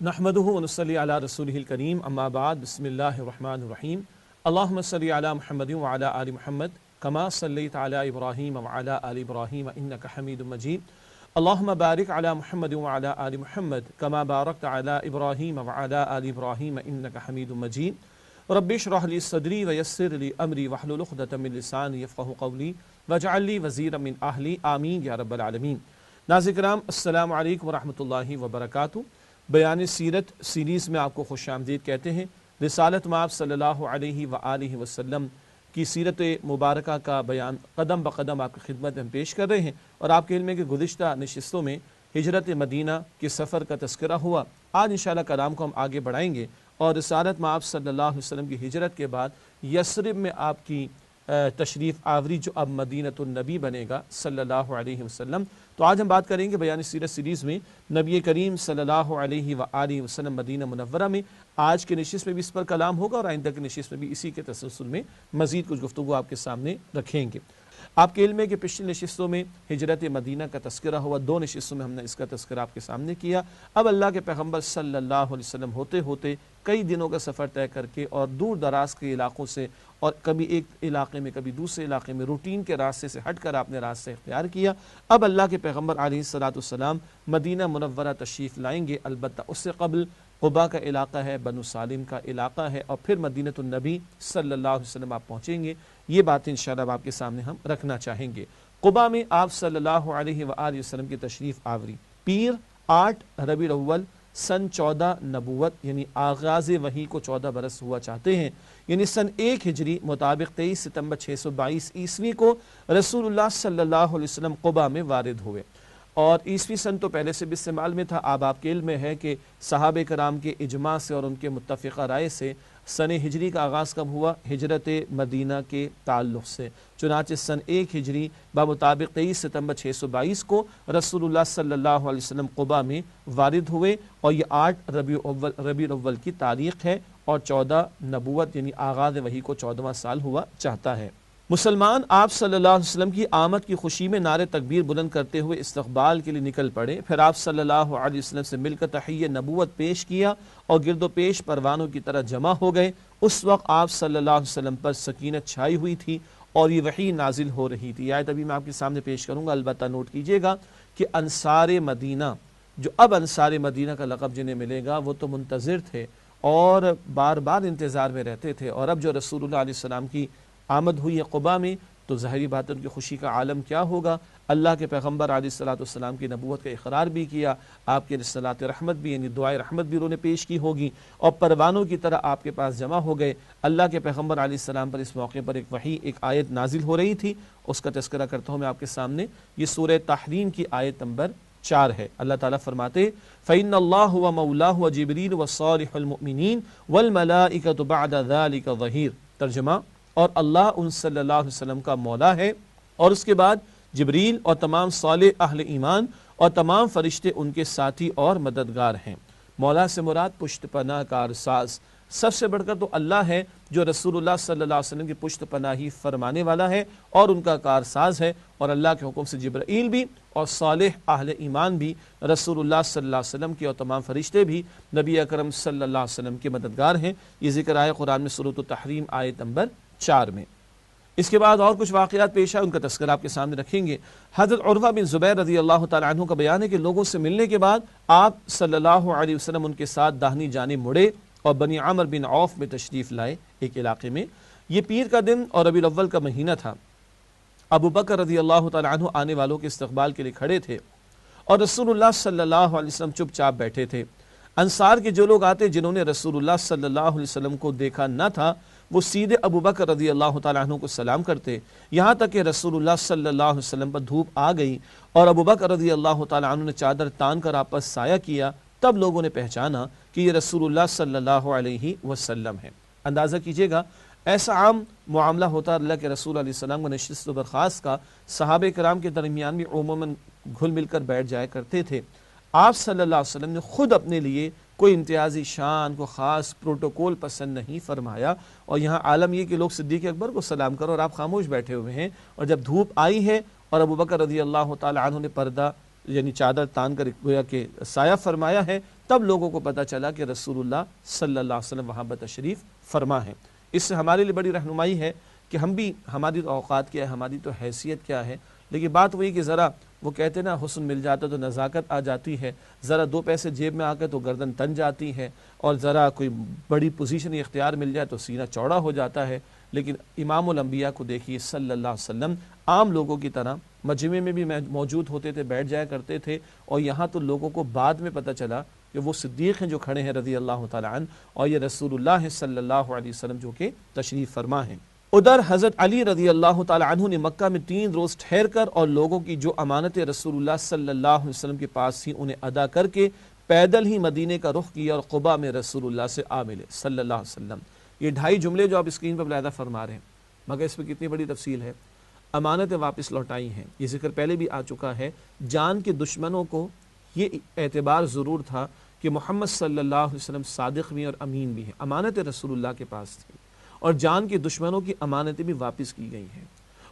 نحمدہ ونصلی علی رسولہ الکریم اما بعد بسم اللہ الرحمن الرحیم اللہم صلی علی محمد وعلی آل محمد کما صلیت علی ابراہیم وعلی آل ابراہیم انک حمید مجید اللہم بارک علی محمد وعلی آل محمد کما بارکت علی ابراہیم وعلی آل ابراہیم انک حمید مجید رب اشرح لی صدری ویسر لی امری واحلل عقدۃ من لسانی یفقہوا قولی واجعل لی وزیرا من اہلی آمین یا رب العالمین۔ ناظرین کرام السلام علیکم ورحمۃ اللہ وبرکاتہ۔ بیان سیرت سیریز میں آپ کو خوش آمدید کہتے ہیں۔ رسالت مآب صلی اللہ علیہ وآلہ وسلم کی سیرت مبارکہ کا بیان قدم بقدم آپ کی خدمت میں ہم پیش کر رہے ہیں، اور آپ کے علم ہے کہ گزشتہ نشستوں میں ہجرت مدینہ کے سفر کا تذکرہ ہوا۔ آج انشاءاللہ کلام کو ہم آگے بڑھائیں گے، اور رسالت مآب صلی اللہ علیہ وسلم کی ہجرت کے بعد یثرب میں آپ کی تشریف آوری جو اب مدینۃ النبی بنے گا صلی اللہ علیہ وسلم۔ تو آج ہم بات کریں گے بیان سیرت سیریز میں نبی کریم صلی اللہ علیہ وآلہ وسلم مدینہ منورہ میں۔ آج کے نشست میں بھی اس پر کلام ہوگا، اور آئندہ کے نشست میں بھی اسی کے تسلسل میں مزید کچھ گفتگو آپ کے سامنے رکھیں گے۔ آپ کے علم ہے کہ پچھلی نشستوں میں ہجرت مدینہ کا تذکرہ ہوا، 2 نشستوں میں ہم نے اس کا تذکرہ آپ کے سامنے کیا۔ اب اللہ کے پیغمبر صلی اللہ علیہ وسلم ہوتے ہوتے کئی دنوں کا سفر طے کر کے اور دور دراز کے علاقوں سے، اور کبھی ایک علاقے میں کبھی دوسرے علاقے میں، روٹین کے راستے سے ہٹ کر آپ نے راستے اختیار کیا۔ اب اللہ کے پیغمبر علیہ الصلوۃ والسلام مدینہ منورہ تشریف لائیں گے، البتہ اس سے قبل قباء کا علاقہ ہے، بنو سالم کا علاقہ ہے، اور پھر مدینۃ النبی صلی اللہ علیہ وسلم آپ پہنچیں گے۔ یہ باتیں انشاءاللہ آپ کے سامنے ہم رکھنا چاہیں گے۔ قباء میں آپ صلی اللہ علیہ وآلہ وسلم کی تشریف آوری پیر 8 ربیع الاول سن 14 نبوت، یعنی آغاز وحی کو 14 برس ہوا چاہتے ہیں، یعنی سن 1 ہجری مطابق 23 ستمبر 622 عیسوی کو رسول اللہ صلی اللہ علیہ وسلم قباء میں وارد ہوئے۔ اور عیسوی سن تو پہلے سے بھی استعمال میں تھا۔ آپ کے علم میں ہے کہ صحابہ کرام کے اجماع سے اور ان کے متفقہ رائے سے سن ہجری کا آغاز کب ہوا؟ ہجرت مدینہ کے تعلق سے۔ چنانچہ سن 1 ہجری بمطابق 23 ستمبر 622 کو رسول اللہ صلی اللہ علیہ وسلم قباء میں وارد ہوئے، اور یہ 8 ربیع الاول کی تاریخ ہے، اور 14 نبوت یعنی آغاز وحی کو 14واں سال ہوا چاہتا ہے۔ مسلمان آپ صلی اللہ علیہ وسلم کی آمد کی خوشی میں نعرے تکبیر بلند کرتے ہوئے استقبال کے لیے نکل پڑے۔ پھر آپ صلی اللہ علیہ وسلم سے مل کر تحیہ نبوت پیش کیا، اور گرد و پیش پروانوں کی طرح جمع ہو گئے۔ اس وقت آپ صلی اللہ علیہ وسلم پر سکینت چھائی ہوئی تھی، اور یہ وحی نازل ہو رہی تھی۔ آیت ابھی میں آپ کے سامنے پیش کروں گا، البتہ نوٹ کیجئے گا کہ انصار مدینہ، جو اب انصار مدینہ کا لقب جنہیں ملے گا، وہ تو منتظر تھے اور بار بار انتظار میں رہتے تھے، اور اب جو رسول اللہ علیہ السلام کی آمد ہوئی ہے قباء میں، تو ظاہری بات ان کی خوشی کا عالم کیا ہوگا۔ اللہ کے پیغمبر علیہ الصلوۃ والسلام کی نبوت کا اقرار بھی کیا، آپ کے صلاۃ رحمت بھی یعنی دعائے رحمت بھی انہوں نے پیش کی ہوگی، اور پروانوں کی طرح آپ کے پاس جمع ہو گئے۔ اللہ کے پیغمبر علیہ السلام پر اس موقع پر ایک وحی، ایک آیت نازل ہو رہی تھی، اس کا تذکرہ کرتا ہوں میں آپ کے سامنے۔ یہ سورہ تحریم کی آیت نمبر 4 ہے۔ اللہ تعالیٰ فرماتے فَإِنَّ اللَّهُ وَمَوْلَاهُ وَجِبْرِيلُ وَالصَّالِحُ الْمُؤْمِنِينَ وَالْمَلَائِكَةُ بَعْدَ ذَلِكَ ظَهِيرٌ۔ ترجمہ، اور اللہ ان صلی اللہ علیہ وسلم کا مولا ہے، اور اس کے بعد جبریل اور تمام صالح اہل ایمان اور تمام فرشتے ان کے ساتھی اور مددگار ہیں۔ مولا سے مراد پشت پناہ کارساز، سب سے بڑھ کر تو اللہ ہے جو رسول اللہ صلی اللہ علیہ وسلم کی پشت پناہی فرمانے والا ہے اور ان کا کارساز ہے، اور اللہ کے حکم سے جبرائیل بھی اور صالح اہل ایمان بھی رسول اللہ صلی اللہ علیہ وسلم کے، اور تمام فرشتے بھی نبی اکرم صلی اللہ علیہ وسلم کے مددگار ہیں۔ یہ ذکر آئے قرآن میں سورۃ التحریم آیت نمبر 4 میں۔ اس کے بعد اور کچھ واقعات پیش آئے، ان کا تذکرہ آپ کے سامنے رکھیں گے۔ حضرت عروہ بن زبیر رضی اللہ تعالیٰ عنہ کا بیان ہے کہ لوگوں سے ملنے کے بعد آپ صلی اللہ علیہ وسلم ان کے ساتھ داہنی جانب مڑے اور بنی عامر بن عوف میں تشریف لائے، ایک علاقے میں۔ یہ پیر کا دن اور ربیع الاول کا مہینہ تھا۔ ابو بکر رضی اللہ تعالیٰ عنہ آنے والوں کے استقبال کے لیے کھڑے تھے، اور رسول اللہ صلی اللہ علیہ وسلم چپ چاپ بیٹھے تھے۔ انصار کے جو لوگ آتے جنہوں نے رسول اللہ صلی اللہ علیہ وسلم کو دیکھا نہ تھا، وہ سیدھے ابو بکر رضی اللہ تعالیٰ عنہ کو سلام کرتے، یہاں تک کہ رسول اللہ صلی اللہ علیہ وسلم پر دھوپ آ گئی اور ابو بکر رضی اللہ تعالیٰ عنہ نے چادر تان کر آپ پر سایہ کیا، تب لوگوں نے پہچانا کہ یہ رسول اللہ صلی اللہ علیہ وسلم ہے۔ اندازہ کیجئے گا، ایسا عام معاملہ ہوتا اللہ کے رسول علیہ السلام کا نشست و برخاست کا، صحابہ کرام کے درمیان بھی عموماً گھل مل کر بیٹھ جایا کرتے تھے۔ آپ صلی اللہ علیہ وسلم نے خود اپنے لیے کوئی امتیازی شان، کو خاص پروٹوکول پسند نہیں فرمایا، اور یہاں عالم یہ کہ لوگ صدیق اکبر کو سلام کرو اور آپ خاموش بیٹھے ہوئے ہیں، اور جب دھوپ آئی ہے اور ابو بکر رضی اللہ تعالی عنہ نے پردہ یعنی چادر تان کر گویا کہ سایہ فرمایا ہے، تب لوگوں کو پتہ چلا کہ رسول اللہ صلی اللہ علیہ وسلم وہاں بتشریف فرما ہے۔ اس سے ہمارے لیے بڑی رہنمائی ہے کہ ہم بھی، ہماری تو اوقات کیا ہے، ہماری تو حیثیت کیا ہے، لیکن بات وہی کہ ذرا وہ کہتے ہیں نا، حسن مل جاتا تو نزاکت آ جاتی ہے، ذرا دو پیسے جیب میں آ کے تو گردن تن جاتی ہے، اور ذرا کوئی بڑی پوزیشن اختیار مل جائے تو سینہ چوڑا ہو جاتا ہے۔ لیکن امام الانبیاء کو دیکھیے صلی اللہ علیہ وسلم عام لوگوں کی طرح مجمع میں بھی موجود ہوتے تھے، بیٹھ جایا کرتے تھے، اور یہاں تو لوگوں کو بعد میں پتہ چلا کہ وہ صدیق ہیں جو کھڑے ہیں رضی اللہ تعالیٰ عنہ، اور یہ رسول اللہ صلی اللہ علیہ وسلم جو کہ تشریف فرما ہیں۔ ادھر حضرت علی رضی اللہ تعالیٰ عنہ نے مکہ میں 3 روز ٹھہر کر اور لوگوں کی جو امانت رسول اللہ صلی اللہ علیہ وسلم کے پاس تھی انہیں ادا کر کے پیدل ہی مدینے کا رخ کیا اور قباء میں رسول اللہ سے آ ملے صلی اللہ علیہ وسلم۔ یہ 2.5 جملے جو آپ اسکرین پر ملاحظہ فرما رہے ہیں، مگر اس میں کتنی بڑی تفصیل ہے۔ امانتیں واپس لوٹائی ہیں، یہ ذکر پہلے بھی آ چکا ہے۔ جان کے دشمنوں کو یہ اعتبار ضرور تھا کہ محمد صلی اللہ علیہ وسلم صادق بھی اور امین بھی ہیں، امانت رسول اللہ کے پاس تھی، اور جان کے دشمنوں کی امانتیں بھی واپس کی گئی ہیں،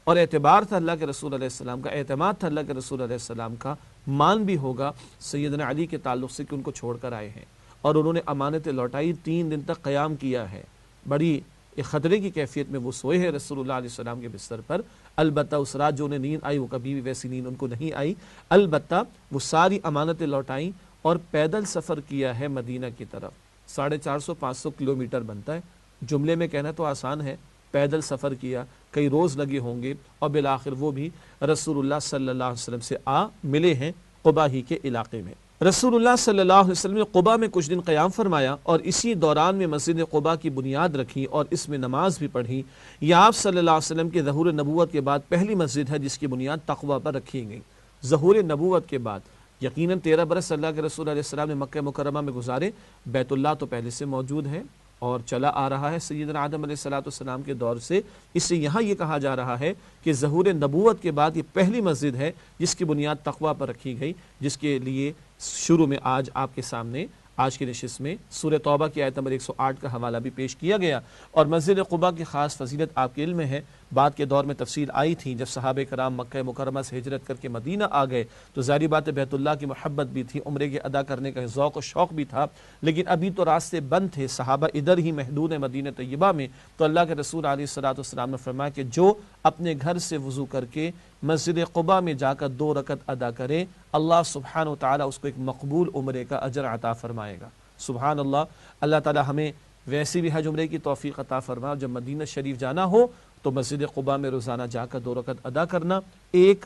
اور اعتبار تھا اللہ کے رسول علیہ السلام کا، اعتماد تھا اللہ کے رسول علیہ السلام کا، مان بھی ہوگا سیدنا علی کے تعلق سے کہ ان کو چھوڑ کر آئے ہیں، اور انہوں نے امانتیں لوٹائی، 3 دن تک قیام کیا ہے، بڑی خطرے کی کیفیت میں وہ سوئے ہیں رسول اللہ علیہ السلام کے بستر پر۔ البتہ اس رات جو انہیں نیند آئی وہ کبھی بھی ویسی نیند ان کو نہیں آئی، البتہ وہ ساری امانتیں لوٹائیں اور پیدل سفر کیا ہے مدینہ کی طرف۔ 450-500 کلومیٹر بنتا ہے، جملے میں کہنا تو آسان ہے، پیدل سفر کیا، کئی روز لگے ہوں گے، اور بالآخر وہ بھی رسول اللہ صلی اللہ علیہ وسلم سے آ ملے ہیں قباء ہی کے علاقے میں۔ رسول اللہ صلی اللہ علیہ وسلم نے قباء میں کچھ دن قیام فرمایا، اور اسی دوران میں مسجد قباء کی بنیاد رکھی اور اس میں نماز بھی پڑھی۔ یہ آپ صلی اللہ علیہ وسلم کے ظہور نبوت کے بعد پہلی مسجد ہے جس کی بنیاد تقوی پر رکھی گئی۔ ظہور نبوت کے بعد یقیناً 13 برس اللہ کے رسول علیہ السلام نے مکہ مکرمہ میں گزارے، بیت اللہ تو پہلے سے موجود ہے اور چلا آ رہا ہے سیدنا آدم علیہ السلام کے دور سے، اس سے یہاں یہ کہا جا رہا ہے کہ ظہور نبوت کے بعد یہ پہلی مسجد ہے جس کی بنیاد تقوی پر رکھی گئی، جس کے لیے شروع میں آج آپ کے سامنے آج کی نشست میں سورہ توبہ کی آیت نمبر 108 کا حوالہ بھی پیش کیا گیا۔ اور مسجد قباء کی خاص فضیلت آپ کے علم میں ہے، بعد کے دور میں تفصیل آئی تھی، جب صحابہ کرام مکہ مکرمہ سے ہجرت کر کے مدینہ آ گئے تو ظاہری بات ہے بیت اللہ کی محبت بھی تھی، عمرے کے ادا کرنے کا ذوق و شوق بھی تھا، لیکن ابھی تو راستے بند تھے، صحابہ ادھر ہی محدود ہیں مدینہ طیبہ میں، تو اللہ کے رسول علیہ السلام نے فرمایا کہ جو اپنے گھر سے وضو کر کے مسجد قباء میں جا کر 2 رکعت ادا کرے، اللہ سبحانہ وتعالی اس کو ایک مقبول عمرے کا اجر عطا فرمائے گا۔ سبحان اللہ، اللہ تعالی ہمیں ویسی بھی حج عمرے کی توفیق عطا فرما، جب مدینہ شریف جانا ہو تو مسجد قباء میں روزانہ جا کر 2 رکعت ادا کرنا ایک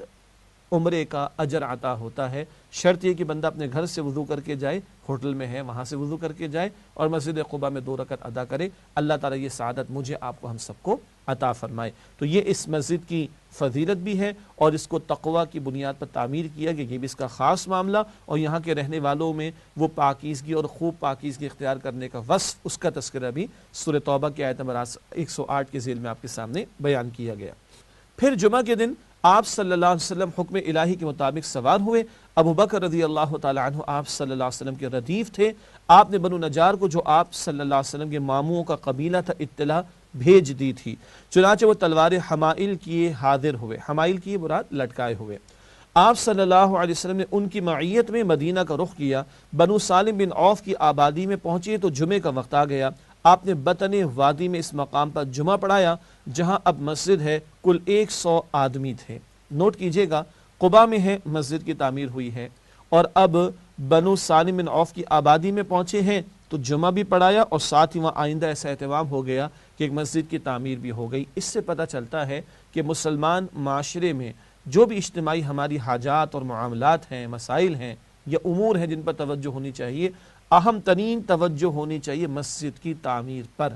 عمرے کا اجر عطا ہوتا ہے۔ شرط یہ کہ بندہ اپنے گھر سے وضو کر کے جائے، ہوٹل میں ہے وہاں سے وضو کر کے جائے اور مسجد قباء میں 2 رکعت ادا کرے، اللہ تعالیٰ یہ سعادت مجھے آپ کو ہم سب کو عطا فرمائے۔ تو یہ اس مسجد کی فضیلت بھی ہے، اور اس کو تقوی کی بنیاد پر تعمیر کیا گیا، یہ بھی اس کا خاص معاملہ، اور یہاں کے رہنے والوں میں وہ پاکیزگی اور خوب پاکیزگی اختیار کرنے کا وصف، اس کا تذکرہ بھی سورہ توبہ کی آیت نمبر 108 کے ذیل میں آپ کے سامنے بیان کیا گیا۔ پھر جمعہ کے دن آپ صلی اللہ علیہ وسلم حکم الہی کے مطابق سوار ہوئے۔ ابو بکر رضی اللہ تعالیٰ عنہ آپ صلی اللہ علیہ وسلم کے ردیف تھے، آپ نے بنو نجار کو جو آپ صلی اللہ علیہ وسلم کے ماموں کا قبیلہ تھا اطلاع بھیج دی تھی، چنانچہ وہ تلوار حمائل کیے حاضر ہوئے، حمائل کیے مراد لٹکائے ہوئے۔ آپ صلی اللہ علیہ وسلم نے ان کی معیت میں مدینہ کا رخ کیا، بنو سالم بن عوف کی آبادی میں پہنچے تو جمعے کا وقت آ گیا۔ آپ نے بطن وادی میں اس مقام پر جمعہ پڑھایا جہاں اب مسجد ہے، کل 100 آدمی تھے۔ نوٹ کیجئے گا، قباء میں ہے مسجد کی تعمیر ہوئی ہے، اور اب بنو سالم بن عوف کی آبادی میں پہنچے ہیں تو جمعہ بھی پڑھایا، اور ساتھ ہی وہاں آئندہ ایسا اہتمام ہو گیا کہ ایک مسجد کی تعمیر بھی ہو گئی۔ اس سے پتہ چلتا ہے کہ مسلمان معاشرے میں جو بھی اجتماعی ہماری حاجات اور معاملات ہیں، مسائل ہیں یا امور ہیں جن پر توجہ ہونی چاہیے، اہم ترین توجہ ہونی چاہیے مسجد کی تعمیر پر۔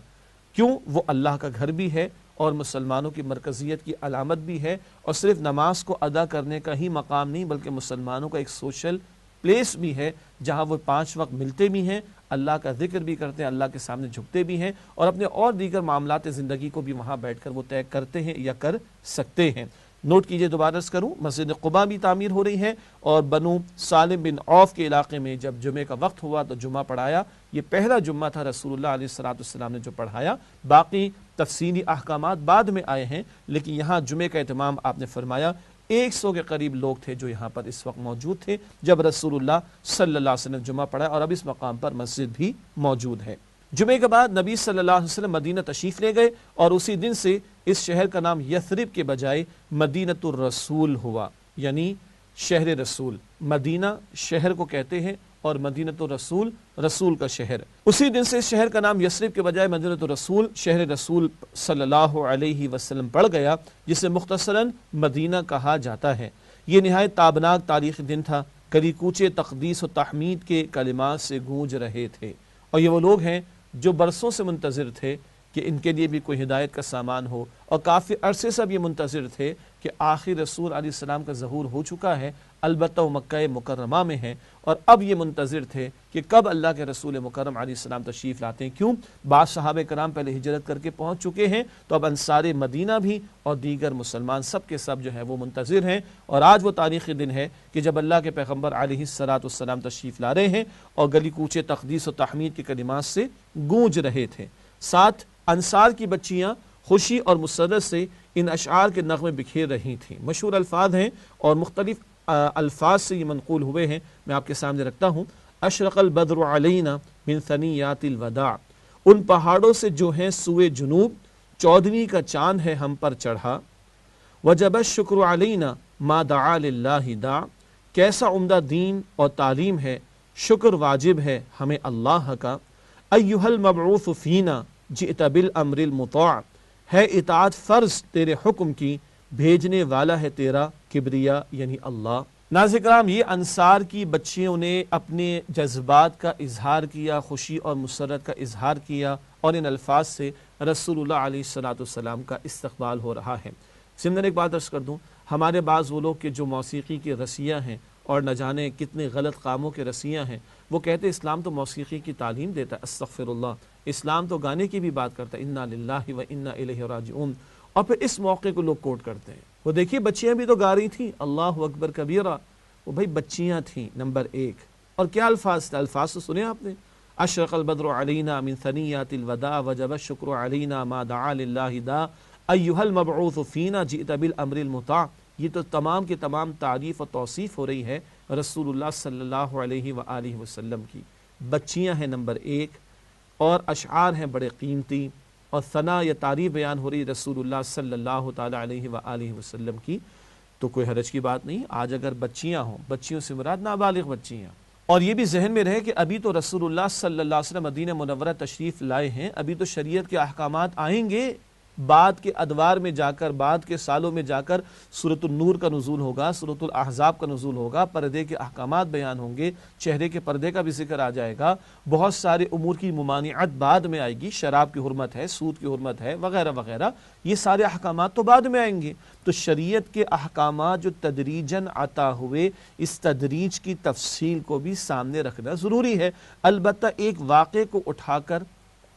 کیوں؟ وہ اللہ کا گھر بھی ہے اور مسلمانوں کی مرکزیت کی علامت بھی ہے، اور صرف نماز کو ادا کرنے کا ہی مقام نہیں بلکہ مسلمانوں کا ایک سوشل پلیس بھی ہے جہاں وہ 5 وقت ملتے بھی ہیں، اللہ کا ذکر بھی کرتے ہیں، اللہ کے سامنے جھکتے بھی ہیں، اور اپنے اور دیگر معاملات زندگی کو بھی وہاں بیٹھ کر وہ طے کرتے ہیں یا کر سکتے ہیں۔ نوٹ کیجئے، دوبارہ عرض کروں، مسجد قباء بھی تعمیر ہو رہی ہے، اور بنو سالم بن عوف کے علاقے میں جب جمعے کا وقت ہوا تو جمعہ پڑھایا۔ یہ پہلا جمعہ تھا رسول اللہ علیہ السلام نے جو پڑھایا، باقی تفصیلی احکامات بعد میں آئے ہیں، لیکن یہاں جمعے کا اہتمام آپ نے فرمایا۔ 100 کے قریب لوگ تھے جو یہاں پر اس وقت موجود تھے جب رسول اللہ صلی اللہ علیہ وسلم جمعہ پڑھا، اور اب اس مقام پر مسجد بھی موجود ہے۔ جمعے کے بعد نبی صلی اللہ علیہ وسلم مدینہ تشریف لے گئے، اور اسی دن سے اس شہر کا نام یثرب کے بجائے مدینۃ الرسول ہوا، یعنی شہر رسول۔ مدینہ شہر کو کہتے ہیں اور مدینۃ الرسول رسول کا شہر۔ اسی دن سے اس شہر کا نام یثرب کے بجائے مدینۃ الرسول شہر رسول صلی اللہ علیہ وسلم پڑ گیا، جسے مختصراً مدینہ کہا جاتا ہے۔ یہ نہایت تابناک تاریخی دن تھا، گلی کوچے تقدیس و تحمید کے کلمات سے گونج رہے تھے، اور یہ وہ لوگ ہیں جو برسوں سے منتظر تھے کہ ان کے لیے بھی کوئی ہدایت کا سامان ہو، اور کافی عرصے سے یہ منتظر تھے کہ آخر رسول علیہ السلام کا ظہور ہو چکا ہے، البتہ وہ مکہ مکرمہ میں ہیں، اور اب یہ منتظر تھے کہ کب اللہ کے رسول مکرم علیہ السلام تشریف لاتے ہیں۔ کیوں؟ بعض صحابہ کرام پہلے ہجرت کر کے پہنچ چکے ہیں، تو اب انصار مدینہ بھی اور دیگر مسلمان سب کے سب جو ہے وہ منتظر ہیں، اور آج وہ تاریخی دن ہے کہ جب اللہ کے پیغمبر علیہ السلام تشریف لا رہے ہیں اور گلی کوچے تقدیس و تحمید کے کلمات سے گونج رہے تھے۔ ساتھ انصار کی بچیاں خوشی اور مسرت سے ان اشعار کے نغمے بکھیر رہی تھیں۔ مشہور الفاظ ہیں اور مختلف الفاظ سے یہ منقول ہوئے ہیں، میں آپ کے سامنے رکھتا ہوں۔ اشرق البدر علینا من ثنیات الوداع، ان پہاڑوں سے جو ہیں سوئے جنوب، چودھویں کا چاند ہے ہم پر چڑھا۔ وجب الشکر علینا ما دعا للہ داع، کیسا عمدہ دین اور تعلیم ہے، شکر واجب ہے ہمیں اللہ کا۔ ایھا المبعوث فینا جئت بالامر المطاع، ہے اطاعت فرض تیرے حکم کی، بھیجنے والا ہے تیرا کبریا یعنی اللہ۔ ناظرین کرام، یہ انصار کی بچیوں نے اپنے جذبات کا اظہار کیا، خوشی اور مسرت کا اظہار کیا، اور ان الفاظ سے رسول اللہ علیہ السلام کا استقبال ہو رہا ہے۔ ضمن ایک بات عرض کر دوں، ہمارے بعض وہ لوگ کہ جو موسیقی کے رسیہ ہیں اور نہ جانے کتنے غلط کاموں کے رسیہ ہیں، وہ کہتے ہیں اسلام تو موسیقی کی تعلیم دیتا ہے، استغفر اللہ، اسلام تو گانے کی بھی بات کرتا ہے، انا للہ و انا الیہ راجعون، اور پھر اس موقع کو لوگ کوٹ کرتے ہیں۔ وہ دیکھیے بچیاں بھی تو گا رہی تھیں، اللہ اکبر کبیرہ، وہ بھائی بچیاں تھیں نمبر ایک، اور کیا الفاظ تھے؟ الفاظ تو سنے آپ نے، اشرق البدر علینا من ثنیات الوداع وجب الشکر علینا ما دعا للہ داع ایھا المبعوث فینا جئت بالامر المطاع۔ یہ تو تمام کے تمام تعریف و توصیف ہو رہی ہے رسول اللہ صلی اللہ علیہ وآلہ وسلم کی۔ بچیاں ہیں نمبر ایک، اور اشعار ہیں بڑے قیمتی، اور ثنا یا تعریف بیان ہو رہی رسول اللہ صلی اللہ تعالی علیہ وآلہ وسلم کی، تو کوئی حرج کی بات نہیں۔ آج اگر بچیاں ہوں، بچیوں سے مراد نابالغ بچیاں، اور یہ بھی ذہن میں رہے کہ ابھی تو رسول اللہ صلی اللہ علیہ وسلم مدینہ منورہ تشریف لائے ہیں، ابھی تو شریعت کے احکامات آئیں گے، بعد کے ادوار میں جا کر، بعد کے سالوں میں جا کر سورۃ النور کا نزول ہوگا، سورۃ الاحزاب کا نزول ہوگا، پردے کے احکامات بیان ہوں گے، چہرے کے پردے کا بھی ذکر آ جائے گا، بہت سارے امور کی ممانعت بعد میں آئے گی، شراب کی حرمت ہے، سود کی حرمت ہے، وغیرہ وغیرہ، یہ سارے احکامات تو بعد میں آئیں گے۔ تو شریعت کے احکامات جو تدریجاً عطا ہوئے، اس تدریج کی تفصیل کو بھی سامنے رکھنا ضروری ہے۔ البتہ ایک واقعے کو اٹھا کر،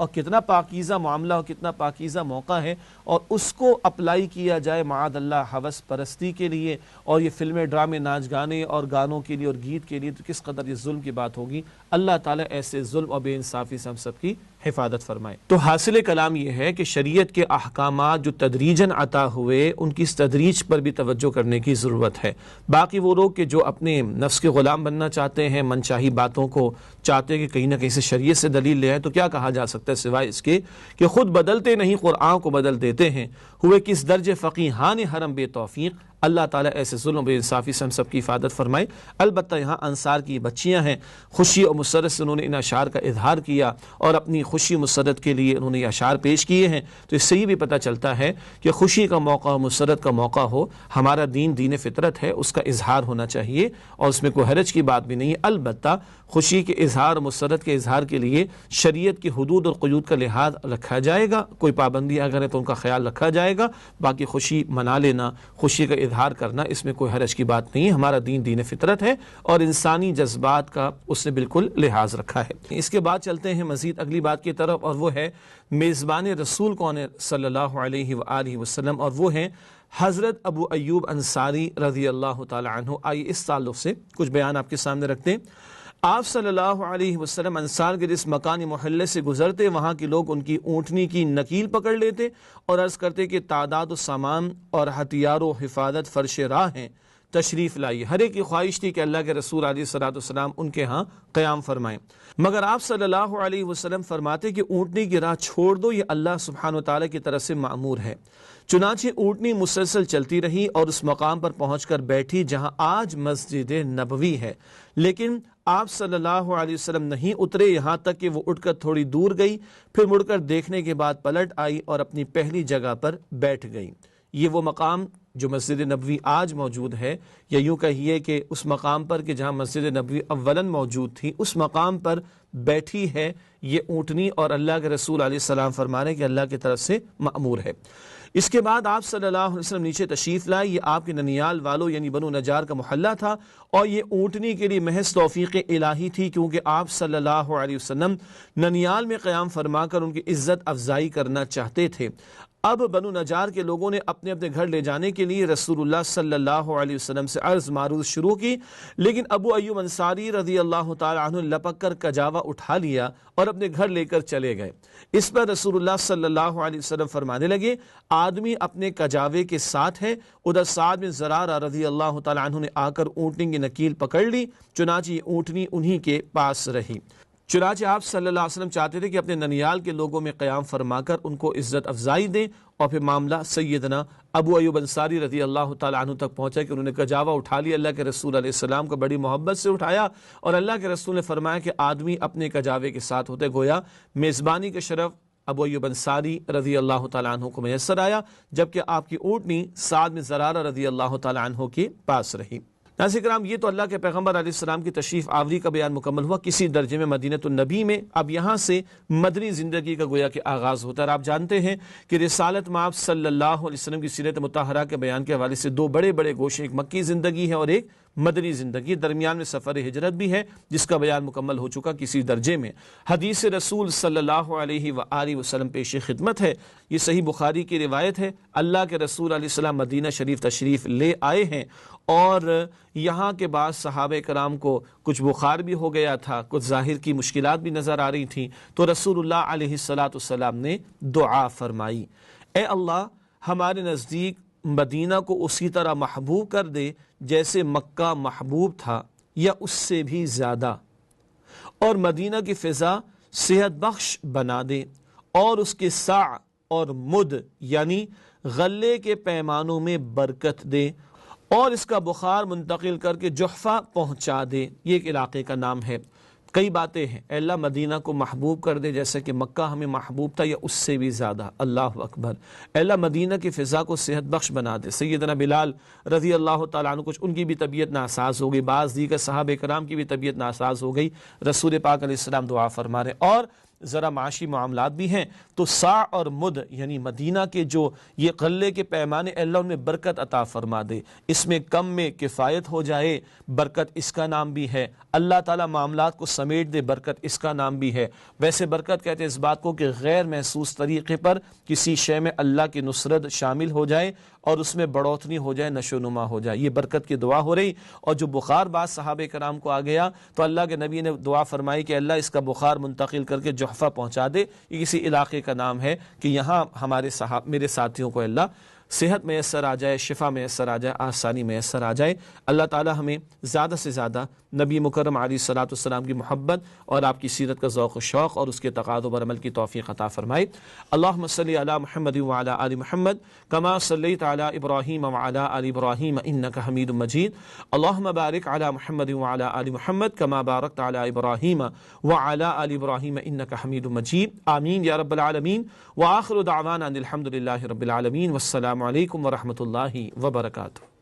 اور کتنا پاکیزہ معاملہ اور کتنا پاکیزہ موقع ہے، اور اس کو اپلائی کیا جائے معاذ اللہ ہوس پرستی کے لیے، اور یہ فلمیں، ڈرامے، ناچ گانے اور گانوں کے لیے اور گیت کے لیے، تو کس قدر یہ ظلم کی بات ہوگی۔ اللہ تعالیٰ ایسے ظلم اور بے انصافی سے ہم سب کی حفاظت فرمائے۔ تو حاصل کلام یہ ہے کہ شریعت کے احکامات جو تدریجاً عطا ہوئے، ان کی اس تدریج پر بھی توجہ کرنے کی ضرورت ہے۔ باقی وہ لوگ کہ جو اپنے نفس کے غلام بننا چاہتے ہیں، منچاہی باتوں کو چاہتے ہیں کہ کہیں نہ کہیں سے شریعت سے دلیل لے آئے، تو کیا کہا جا سکتا ہے سوائے اس کے کہ خود بدلتے نہیں قرآن کو بدل دیتے ہیں، ہوئے کس درجے فقیہان حرم بے توفیق۔ اللہ تعالیٰ ایسے ظلم و بے انصافی سے ہم سب کی حفاظت فرمائے۔ البتہ یہاں انصار کی بچیاں ہیں، خوشی اور مسرت سے انہوں نے ان اشعار کا اظہار کیا، اور اپنی خوشی مسرت کے لیے انہوں نے یہ اشعار پیش کیے ہیں۔ تو اس سے یہ بھی پتہ چلتا ہے کہ خوشی کا موقع ہو، مسرت کا موقع ہو، ہمارا دین فطرت ہے، اس کا اظہار ہونا چاہیے، اور اس میں کوئی حرج کی بات بھی نہیں ہے۔ البتہ خوشی کے اظہار، مسرت کے اظہار کے لیے شریعت کی حدود اور قیود کا لحاظ رکھا جائے گا، کوئی پابندی اگر ہے تو ان کا خیال رکھا جائے گا، باقی خوشی منا لینا، خوشی کا اظہار کرنا، اس میں کوئی حرج کی بات نہیں ہے۔ ہمارا دین فطرت ہے، اور انسانی جذبات کا اس نے بالکل لحاظ رکھا ہے۔ اس کے بعد چلتے ہیں مزید اگلی بات کی طرف، اور وہ ہے میزبان رسول کون ہے صلی اللہ علیہ وآلہ وسلم، اور وہ ہیں حضرت ابو ایوب انصاری رضی اللہ تعالی عنہ۔ آئیے اس تعلق سے کچھ بیان آپ کے سامنے رکھتے ہیں۔ آپ صلی اللہ علیہ وسلم انصار کے جس مکان محلے سے گزرتے وہاں کے لوگ ان کی اونٹنی کی نکیل پکڑ لیتے اور عرض کرتے کہ تعداد و سامان اور ہتھیار و حفاظت فرش راہ ہیں، تشریف لائیے۔ ہر ایک کی خواہش تھی کہ اللہ کے رسول علیہ السلام ان کے ہاں قیام فرمائیں، مگر آپ صلی اللہ علیہ وسلم فرماتے کہ اونٹنی کی راہ چھوڑ دو، یہ اللہ سبحانہ و تعالیٰ کی طرف سے مأمور ہے۔ چنانچہ اونٹنی مسلسل چلتی رہی اور اس مقام پر پہنچ کر بیٹھی جہاں آج مسجد نبوی ہے، لیکن آپ صلی اللہ علیہ وسلم نہیں اترے یہاں تک کہ وہ اٹھ کر تھوڑی دور گئی، پھر مڑ کر دیکھنے کے بعد پلٹ آئی اور اپنی پہلی جگہ پر بیٹھ گئی۔ یہ وہ مقام جو مسجد نبوی آج موجود ہے، یا یوں کہیے کہ اس مقام پر کہ جہاں مسجد نبوی اولاً موجود تھی، اس مقام پر بیٹھی ہے یہ اونٹنی، اور اللہ کے رسول علیہ السلام فرما رہے ہیں کہ اللہ کی طرف سے مأمور ہے۔ اس کے بعد آپ صلی اللہ علیہ وسلم نیچے تشریف لائے۔ یہ آپ کے ننیال والوں یعنی بنو نجار کا محلہ تھا، اور یہ اونٹنی کے لیے محض توفیق الہی تھی، کیونکہ آپ صلی اللہ علیہ وسلم ننیال میں قیام فرما کر ان کی عزت افزائی کرنا چاہتے تھے۔ اب بنو نجار کے لوگوں نے اپنے اپنے گھر لے جانے کے لیے رسول اللہ صلی اللہ علیہ وسلم سے عرض معروض شروع کی، لیکن ابو ایوب انصاری رضی اللہ تعالی عنہ لپک کر کجاوا اٹھا لیا اور اپنے گھر لے کر چلے گئے۔ اس پر رسول اللہ صلی اللہ علیہ وسلم فرمانے لگے، آدمی اپنے کجاوے کے ساتھ ہے۔ ادھر سعد بن زرارہ رضی اللہ تعالی عنہ نے آ کر اونٹنی کی نکیل پکڑ لی، چنانچہ یہ اونٹنی انہی کے پاس رہی۔ چنانچہ آپ صلی اللہ علیہ وسلم چاہتے تھے کہ اپنے ننیال کے لوگوں میں قیام فرما کر ان کو عزت افزائی دیں، اور پھر معاملہ سیدنا ابو ایوب انصاری رضی اللہ تعالیٰ عنہ تک پہنچا کہ انہوں نے کجاوا اٹھا لیا، اللہ کے رسول علیہ السلام کو بڑی محبت سے اٹھایا، اور اللہ کے رسول نے فرمایا کہ آدمی اپنے کجاوے کے ساتھ ہوتے، گویا میزبانی کا شرف ابو ایوب انصاری رضی اللہ تعالیٰ عنہ کو میسر آیا، جبکہ آپ کی اونٹنی سعد بن زرارہ رضی اللہ تعالیٰ عنہ کے پاس رہی۔ ناظرین کرام، یہ تو اللہ کے پیغمبر علیہ السلام کی تشریف آوری کا بیان مکمل ہوا کسی درجے میں مدینۃ النبی میں۔ اب یہاں سے مدنی زندگی کا گویا کہ آغاز ہوتا ہے۔ آپ جانتے ہیں کہ رسالت میں آپ صلی اللہ علیہ وسلم کی سیرت مطہرہ کے بیان کے حوالے سے دو بڑے بڑے گوشے، ایک مکی زندگی ہے اور ایک مدنی زندگی، درمیان میں سفر ہجرت بھی ہے جس کا بیان مکمل ہو چکا کسی درجے میں۔ حدیث رسول صلی اللہ علیہ وآلہ وسلم پیش خدمت ہے، یہ صحیح بخاری کی روایت ہے۔ اللہ کے رسول علیہ السلام مدینہ شریف تشریف لے آئے ہیں، اور یہاں کے بعض صحابہ کرام کو کچھ بخار بھی ہو گیا تھا، کچھ ظاہر کی مشکلات بھی نظر آ رہی تھیں، تو رسول اللہ علیہ السلام نے دعا فرمائی، اے اللہ ہمارے نزدیک مدینہ کو اسی طرح محبوب کر دے جیسے مکہ محبوب تھا یا اس سے بھی زیادہ، اور مدینہ کی فضا صحت بخش بنا دے، اور اس کے ساع اور مد یعنی غلے کے پیمانوں میں برکت دے، اور اس کا بخار منتقل کر کے جحفہ پہنچا دے۔ یہ ایک علاقے کا نام ہے۔ کئی باتیں ہیں، اے اللہ مدینہ کو محبوب کر دے جیسے کہ مکہ ہمیں محبوب تھا یا اس سے بھی زیادہ، اللہ اکبر۔ اے اللہ مدینہ کی فضا کو صحت بخش بنا دے۔ سیدنا بلال رضی اللہ تعالیٰ عنہ کچھ ان کی بھی طبیعت ناساز ہو گئی، بعض دیگر صحابہ کرام کی بھی طبیعت ناساز ہو گئی، رسول پاک علیہ السلام دعا فرما رہے، اور ذرا معاشی معاملات بھی ہیں، تو ساع اور مد یعنی مدینہ کے جو یہ غلے کے پیمانے، اللہ ان میں برکت عطا فرما دے، اس میں کم میں کفایت ہو جائے، برکت اس کا نام بھی ہے۔ اللہ تعالیٰ معاملات کو سمیٹ دے، برکت اس کا نام بھی ہے۔ ویسے برکت کہتے ہیں اس بات کو کہ غیر محسوس طریقے پر کسی شے میں اللہ کی نصرت شامل ہو جائے اور اس میں بڑھوتری ہو جائے، نشو نما ہو جائے، یہ برکت کی دعا ہو رہی۔ اور جو بخار بعض صحابہ کرام کو آ گیا تو اللہ کے نبی نے دعا فرمائی کہ اللہ اس کا بخار منتقل کر کے جحفہ پہنچا دے۔ یہ کسی علاقے کا نام ہے کہ یہاں میرے ساتھیوں کو اللہ صحت میسر آ جائے، شفا میسر آ جائے، آسانی میسر آ جائے۔ اللہ تعالی ہمیں زیادہ سے زیادہ نبی مکرم علیہ الصلوۃ والسلام کی محبت اور آپ کی سیرت کا ذوق و شوق اور اس کے تقاضوں پر عمل کی توفیق عطا فرمائے۔ اللہم صلی علی محمد وعلی آل محمد کما صلیت علی ابراہیم وعلی آل ابراہیم انک حمید مجید۔ اللہم بارک علی محمد وعلی آل محمد کما بارکت علی ابراہیم وعلی آل ابراہیم انک حمید مجید، آمین یا رب العالمین۔ وآخر دعوانا ان الحمد للہ رب العالمین، والسلام علیکم ورحمۃ اللہ وبرکاتہ۔